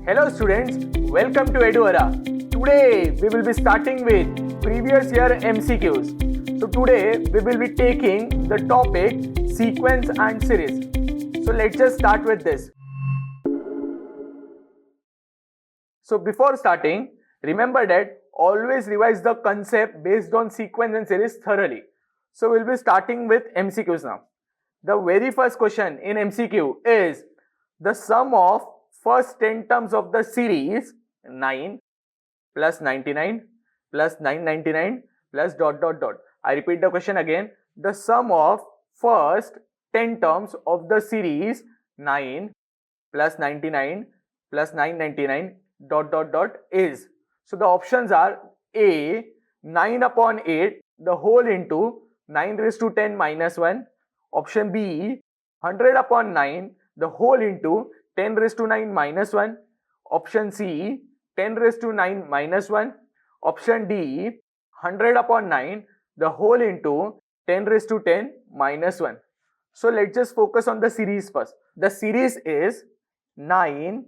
Hello students, welcome to Eduauraa. Today we will be starting with previous year MCQs. So today we will be taking the topic sequence and series. So let's just start with this. So before starting, remember that always revise the concept based on sequence and series thoroughly. So we'll be starting with MCQs now. The very first question in MCQ is the sum of first 10 terms of the series 9 plus 99 plus 999 plus ... I repeat the question again. The sum of first 10 terms of the series 9 plus 99 plus 999 ... is. So the options are A 9 upon 8 the whole into 9 raised to 10 minus 1. Option B 100 upon 9 the whole into 10 raised to 9 minus 1. Option C 10 raised to 9 minus 1. Option D 100 upon 9 the whole into 10 raised to 10 minus 1. So let's just focus on the series first. The series is 9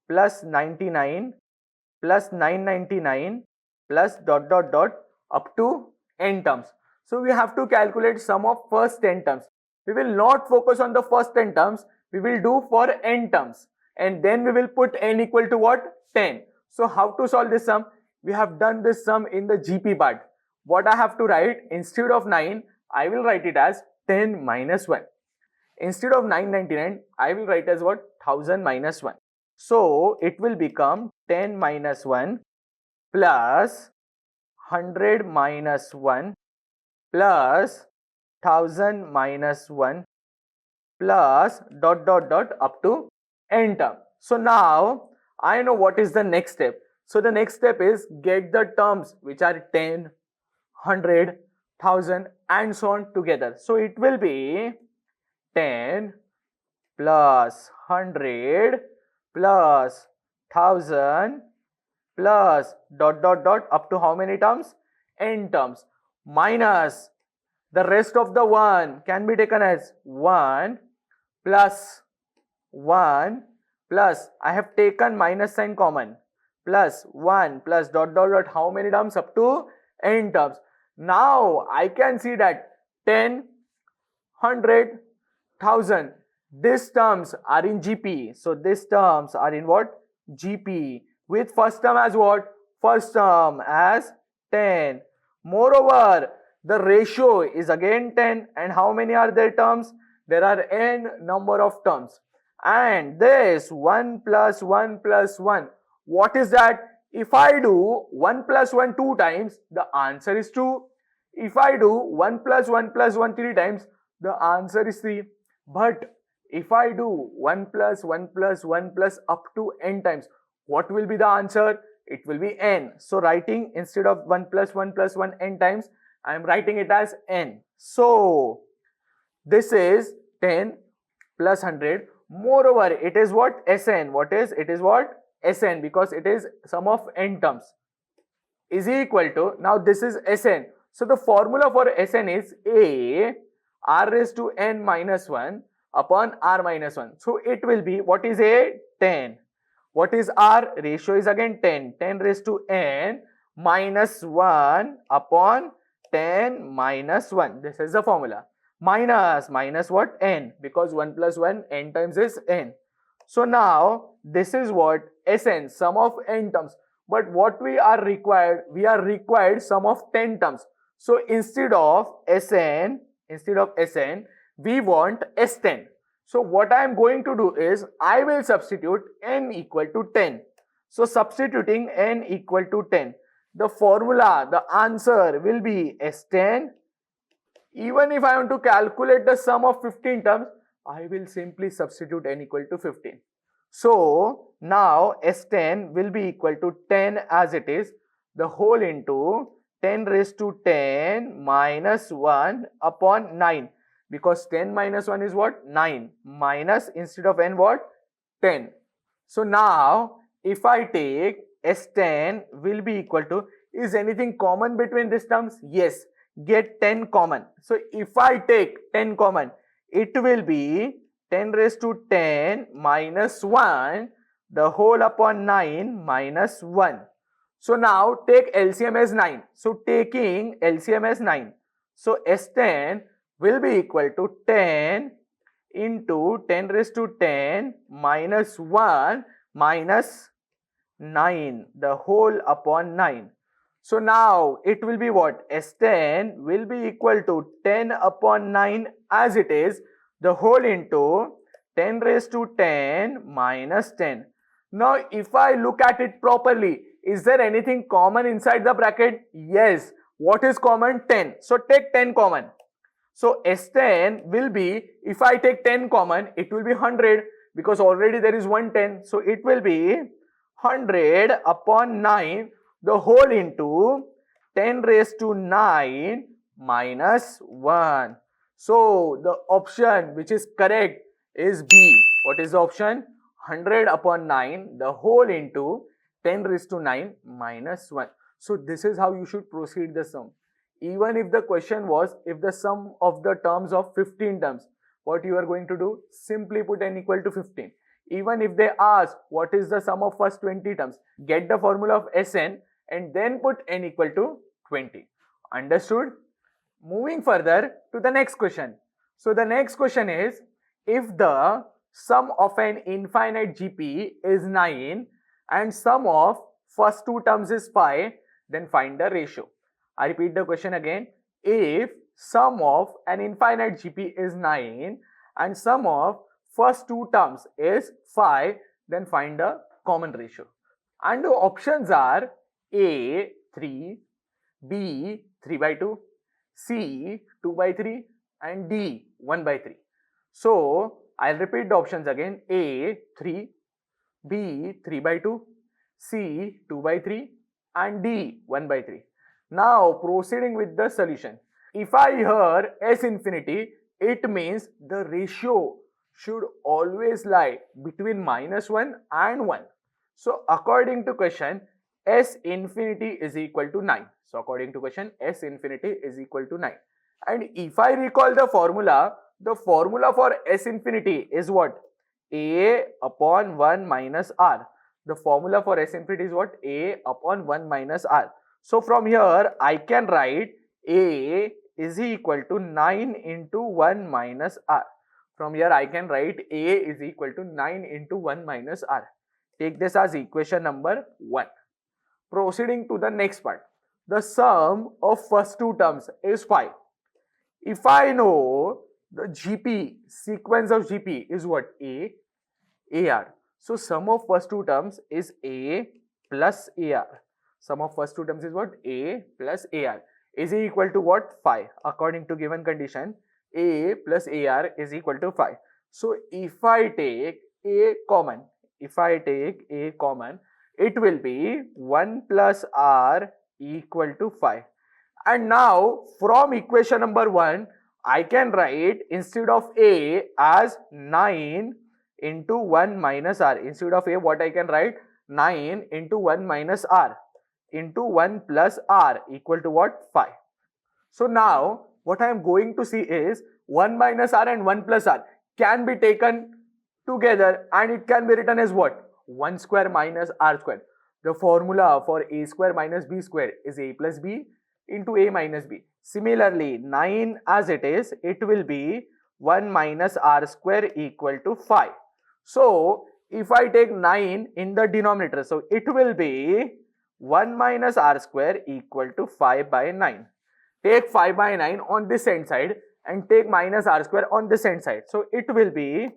plus 99 plus 999 plus ... up to n terms. So we have to calculate sum of first 10 terms. We will not focus on the first 10 terms. We will do for n terms, and then we will put n equal to what? 10. So how to solve this sum? We have done this sum in the GP part. What I have to write, instead of 9, I will write it as 10 minus 1. Instead of 999, I will write as what? 1000 minus 1. So it will become 10 minus 1 plus 100 minus 1 plus 1000 minus 1 plus ... up to n term. So now I know what is the next step. So the next step is get the terms which are 10, 100, 1000 and so on together. So it will be 10 plus 100 plus 1000 plus ... up to how many terms? N terms, minus the rest of the 1 can be taken as 1 plus 1 plus, I have taken minus sign common, plus 1 plus ... how many terms? Up to n terms. Now I can see that 10, 100, 1000, these terms are in GP. So these terms are in what? GP, with first term as what? First term as 10. Moreover, the ratio is again 10, and how many are there terms? There are n number of terms. And this 1 plus 1 plus 1, what is that? If I do 1 plus 1 2 times, the answer is 2. If I do 1 plus 1 plus 1 3 times, the answer is 3. But if I do 1 plus 1 plus 1 plus up to n times, what will be the answer? It will be n. So writing instead of 1 plus 1 plus 1 n times, I am writing it as n. So this is 10 plus 100. Moreover, it is what? Sn. What is? It is what? Sn, because it is sum of n terms, is equal to, now this is Sn. So the formula for Sn is A r raised to n minus 1 upon r minus 1. So it will be, what is A? 10. What is r? Ratio is again 10. 10 raised to n minus 1 upon 10 minus 1. This is the formula. Minus what? N, because 1 plus 1 n times is n. So now this is what? Sn, sum of n terms. But what we are required? We are required sum of 10 terms. So instead of Sn, we want S10. So what I am going to do is, I will substitute n equal to 10. So substituting n equal to 10, the formula, the answer will be S10. Even if I want to calculate the sum of 15 terms, I will simply substitute n equal to 15. So now S10 will be equal to 10 as it is, the whole into 10 raised to 10 minus 1 upon 9. Because 10 minus 1 is what? 9. Minus, instead of n, what? 10. So now if I take S10 will be equal to, is anything common between these terms? Yes. Get 10 common. So if I take 10 common, it will be 10 raised to 10 minus 1. the whole upon 9 minus 1. So now take LCM as 9. So taking LCM as 9. So S10 will be equal to 10 into 10 raised to 10 minus 1 minus 9, the whole upon 9. So now it will be what? S10 will be equal to 10 upon 9 as it is, the whole into 10 raised to 10 minus 10. Now if I look at it properly, is there anything common inside the bracket? Yes. What is common? 10. So take 10 common. So S10 will be, if I take 10 common, it will be 100 because already there is 110. So it will be 100 upon 9, the whole into 10 raised to 9 minus 1. So the option which is correct is B. What is the option? 100 upon 9, the whole into 10 raised to 9 minus 1. So this is how you should proceed the sum. Even if the question was, if the sum of the terms of 15 terms, what you are going to do? Simply put n equal to 15. Even if they ask what is the sum of first 20 terms, get the formula of Sn and then put n equal to 20. Understood? Moving further to the next question. So the next question is, if the sum of an infinite GP is 9 and sum of first two terms is 5, then find the ratio. I repeat the question again. If sum of an infinite GP is 9 and sum of first two terms is 5, then find the common ratio. And the options are A 3, B 3 by 2, C 2 by 3 and D 1 by 3. So I'll repeat the options again. A 3, B 3 by 2, C 2 by 3 and D 1 by 3. Now proceeding with the solution. If I hear S infinity, it means the ratio should always lie between minus 1 and 1. So according to question, S infinity is equal to 9. So according to question, S infinity is equal to 9. And if I recall the formula for S infinity is what? A upon 1 minus R. The formula for S infinity is what? A upon 1 minus R. So from here, I can write A is equal to 9 into 1 minus R. From here, I can write A is equal to 9 into 1 minus R. Take this as equation number 1. Proceeding to the next part. The sum of first two terms is 5. If I know the GP, sequence of GP is what? A, AR. So sum of first two terms is A plus AR. Sum of first two terms is what? A plus AR. Is equal to what? 5. According to given condition, A plus AR is equal to 5. So if I take A common, it will be 1 plus R equal to 5. And now from equation number 1, I can write instead of A as 9 into 1 minus R. Instead of A, what I can write? 9 into 1 minus R into 1 plus R equal to what? 5. So now what I am going to see is 1 minus R and 1 plus R can be taken together and it can be written as what? 1 square minus R square. The formula for A square minus B square is A plus B into A minus B. Similarly, 9 as it is, it will be 1 minus R square equal to 5. So if I take 9 in the denominator, so it will be 1 minus R square equal to 5 by 9. Take 5 by 9 on this hand side and take minus R square on this hand side. So it will be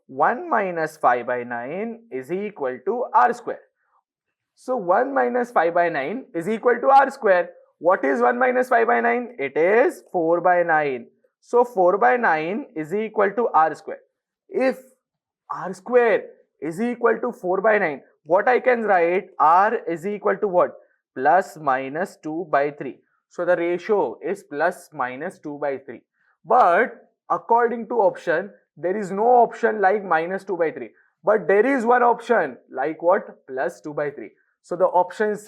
1 minus 5 by 9 is equal to R square. So 1 minus 5 by 9 is equal to R square. What is 1 minus 5 by 9? It is 4 by 9. So 4 by 9 is equal to R square. If R square is equal to 4 by 9, what I can write? R is equal to what? Plus minus 2 by 3. So the ratio is plus minus 2 by 3. But according to option, there is no option like minus 2 by 3. But there is one option like what? Plus 2 by 3. So the option C,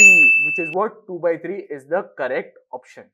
which is what? 2 by 3 is the correct option.